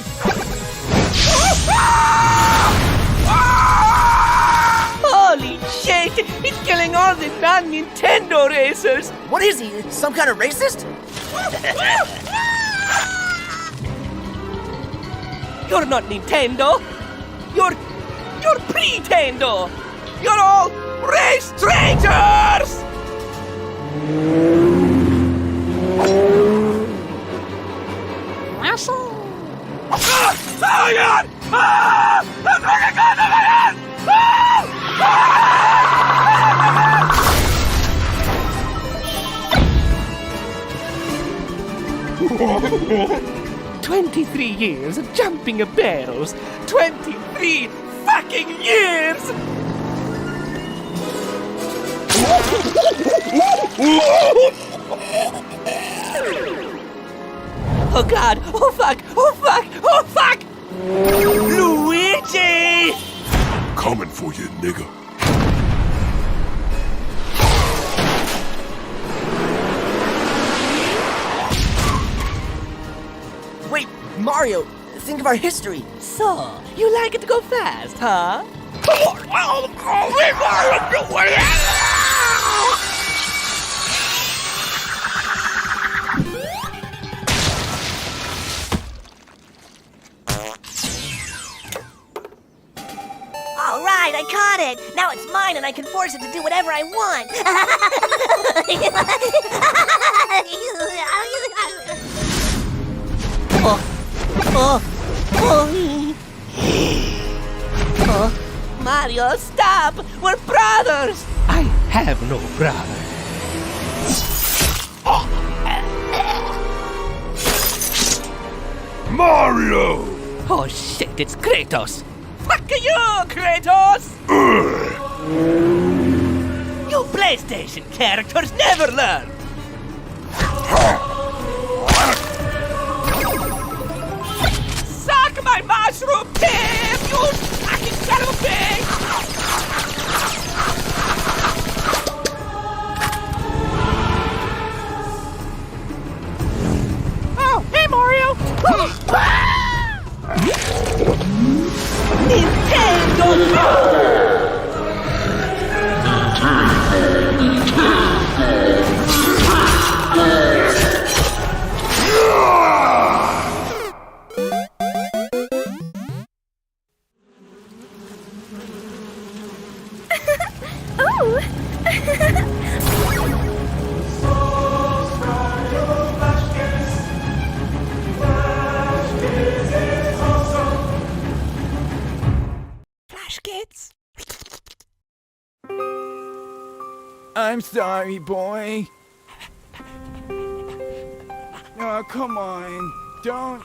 Holy shit! He's killing all the non-Nintendo racers. What is he? Some kind of racist? You're not Nintendo. You're Pretendo. You're all race traitors! Ah! Oh my god! Ah! I'm fucking going to my head! Ah! 23 years of jumping of barrels. 23 fucking years! Oh god! Oh fuck! Oh fuck! Oh fuck! Luigi! Coming for you, nigga. Wait, Mario, think of our history. So, you like it to go fast, huh? All right, I caught it. Now it's mine, and I can force it to do whatever I want. Mario, stop! We're brothers! I have no brother. Mario! Oh shit, it's Kratos! Fuck you, Kratos! You PlayStation characters never learn! Suck my mushroom tip, you fucking son of a pig! Oh, hey Mario! Nintendo! Flash kids. I'm sorry, boy. Oh, come on. Don't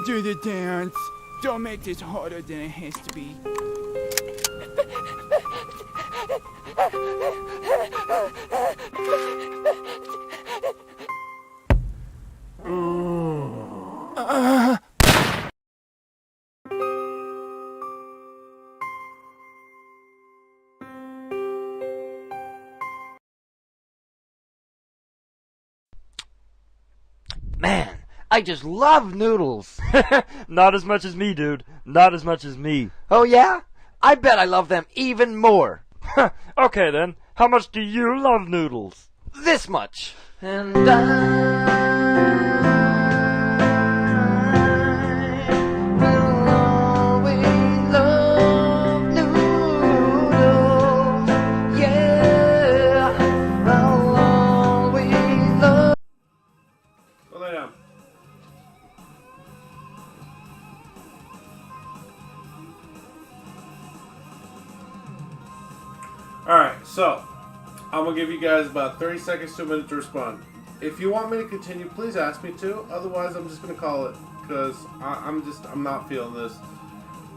do the dance. Don't make this harder than it has to be. Man, I just love noodles. Not as much as me, dude. Not as much as me. Oh yeah? I bet I love them even more. Okay then, how much do you love noodles? This much. And I will always love noodles. Yeah, I'll always love. Go lay down. Alright, so I'm gonna give you guys about 30 seconds to a minute to respond. If you want me to continue, please ask me to. Otherwise, I'm just gonna call it because I'm not feeling this.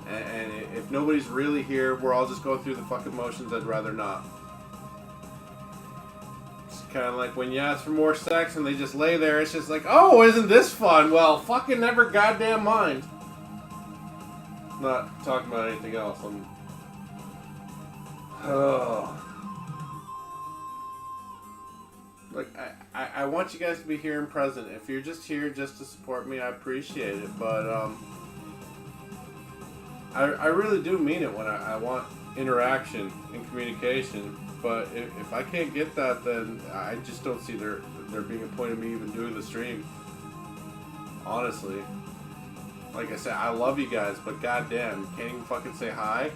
And if nobody's really here, we're all just going through the fucking motions. I'd rather not. It's kind of like when you ask for more sex and they just lay there. It's just like, oh, isn't this fun? Well, fucking never goddamn mind. Not talking about anything else. Like, I want you guys to be here and present. If you're just here just to support me, I appreciate it. But, I really do mean it when I want interaction and communication. But if I can't get that, then I just don't see there being a point of me even doing the stream. Honestly. Like I said, I love you guys, but goddamn, you can't even fucking say hi.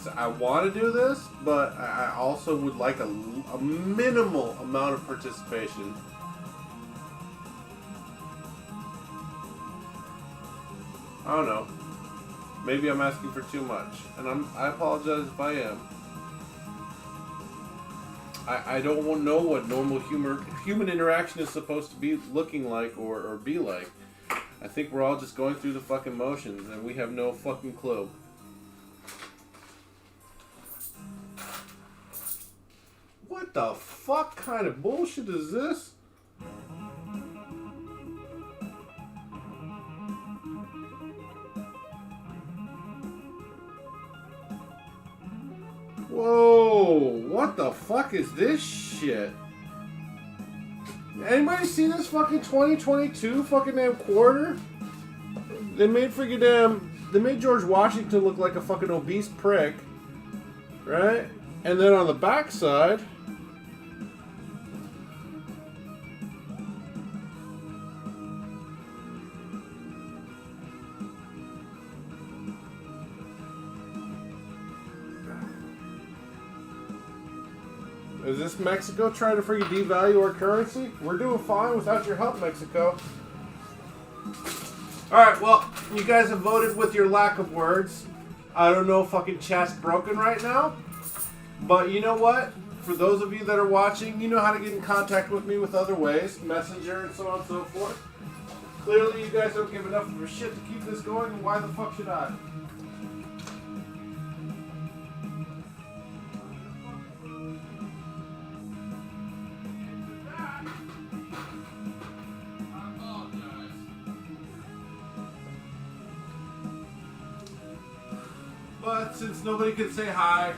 So I want to do this, but I also would like a minimal amount of participation. I don't know. Maybe I'm asking for too much, and I apologize if I am. I don't know what normal human interaction is supposed to be looking like or be like. I think we're all just going through the fucking motions, and we have no fucking clue. What the fuck kind of bullshit is this? Whoa, what the fuck is this shit? Anybody see this fucking 2022 fucking damn quarter? They made they made George Washington look like a fucking obese prick, right? And then on the backside, is this Mexico trying to freaking devalue our currency? We're doing fine without your help, Mexico. Alright, well, you guys have voted with your lack of words. I don't know, fucking chat's broken right now. But you know what? For those of you that are watching, you know how to get in contact with me with other ways. Messenger and so on and so forth. Clearly you guys don't give enough of a shit to keep this going, and why the fuck should I? But since nobody can say hi,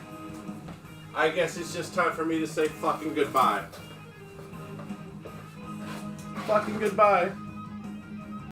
I guess it's just time for me to say fucking goodbye. Fucking goodbye.